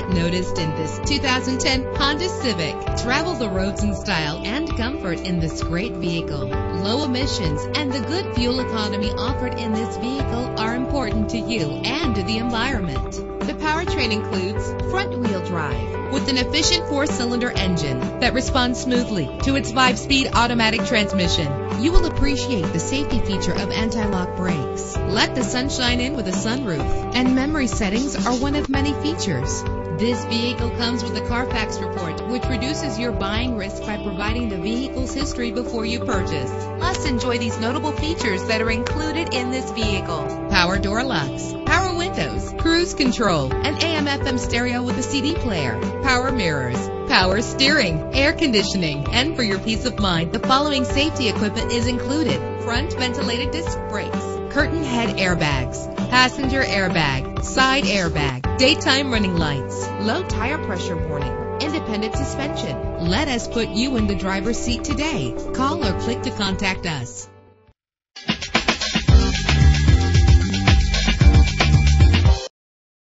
Get noticed in this 2010 Honda Civic. Travel the roads in style and comfort in this great vehicle. Low emissions and the good fuel economy offered in this vehicle are important to you and to the environment. The powertrain includes front-wheel drive with an efficient 4-cylinder engine that responds smoothly to its 5-speed automatic transmission. You will appreciate the safety feature of anti-lock brakes. Let the sunshine in with a sunroof, and memory settings are one of many features. This vehicle comes with a Carfax report, which reduces your buying risk by providing the vehicle's history before you purchase. Plus, enjoy these notable features that are included in this vehicle: power door locks, power windows, cruise control, an AM/FM stereo with a CD player, power mirrors, power steering, air conditioning. And for your peace of mind, the following safety equipment is included: front ventilated disc brakes, curtain head airbags, passenger airbag, side airbag, daytime running lights, low tire pressure warning, independent suspension. Let us put you in the driver's seat today. Call or click to contact us.